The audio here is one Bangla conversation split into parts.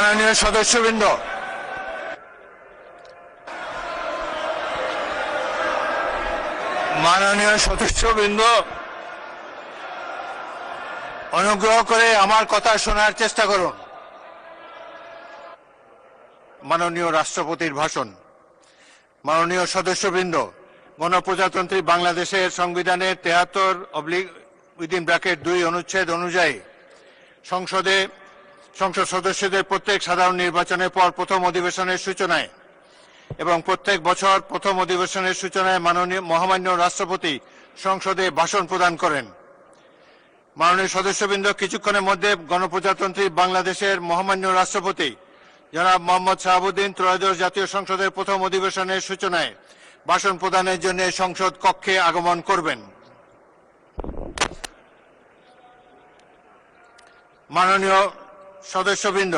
মাননীয় সদস্যবৃন্দ, অনুগ্রহ করে আমার কথা শোনার চেষ্টা করুন। মাননীয় রাষ্ট্রপতির ভাষণ। মাননীয় সদস্যবৃন্দ, গণপ্রজাতন্ত্রী বাংলাদেশের সংবিধানের 73/2 অনুচ্ছেদ অনুযায়ী সংসদ সদস্যদের প্রত্যেক সাধারণ নির্বাচনের পর প্রথম অধিবেশনের সূচনায় এবং প্রত্যেক বছর প্রথম অধিবেশনের সূচনায় মহামান্য রাষ্ট্রপতি সংসদে ভাষণ প্রদান করেন। মাননীয় সদস্যবৃন্দ, কিছুক্ষণের মধ্যে গণপ্রজাতন্ত্রী বাংলাদেশের মহামান্য রাষ্ট্রপতি জনাব মোহাম্মদ শাহাবুদ্দিন ত্রয়োদশ জাতীয় সংসদের প্রথম অধিবেশনের সূচনায় ভাষণ প্রদানের জন্য সংসদ কক্ষে আগমন করবেন। মাননীয় সদস্যবৃন্দ,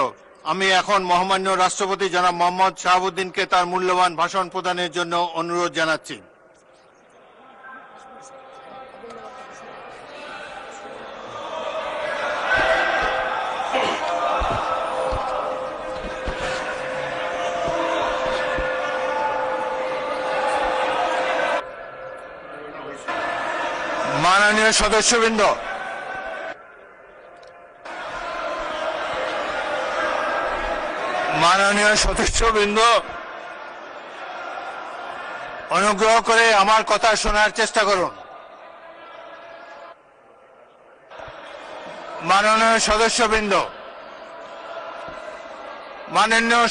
আমি এখন মহামান্য রাষ্ট্রপতি জনাব মোহাম্মদ শাহাবুদ্দিনকে তার মূল্যবান ভাষণ প্রদানের জন্য অনুরোধ জানাচ্ছি। মাননীয় সদস্যবৃন্দ, অনুগ্রহ করে আমার কথা শোনার চেষ্টা করুন। মাননীয়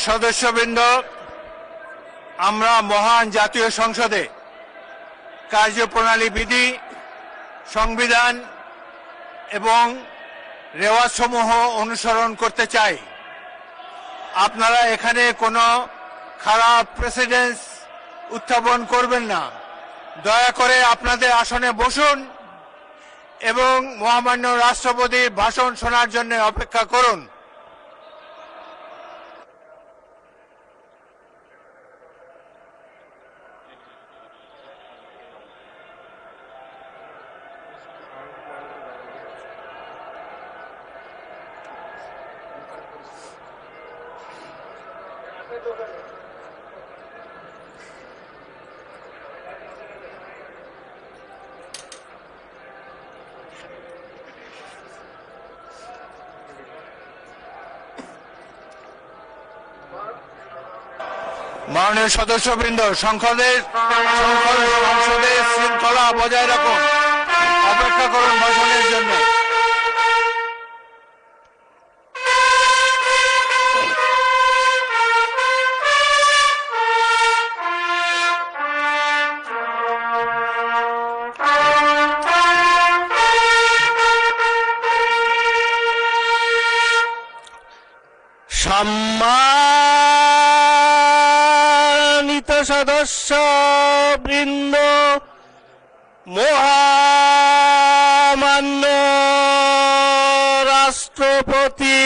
সদস্যবৃন্দ, আমরা মহান জাতীয় সংসদে কার্যপ্রণালী বিধি, সংবিধান এবং রেওয়াজসমূহ অনুসরণ করতে চাই। আপনারা এখানে কোনো খারাপ প্রেসিডেন্স উত্থাপন করবেন না। দয়া করে আপনাদের আসনে বসুন এবং মহামান্য রাষ্ট্রপতির ভাষণ শোনার জন্য অপেক্ষা করুন। মাননীয় সদস্যবৃন্দ, সংসদের শৃঙ্খলা বজায় রাখুন। অপেক্ষা করুন ভাষণের জন্য। সম্মানিত সদস্যবৃন্দ, মহামান্য রাষ্ট্রপতি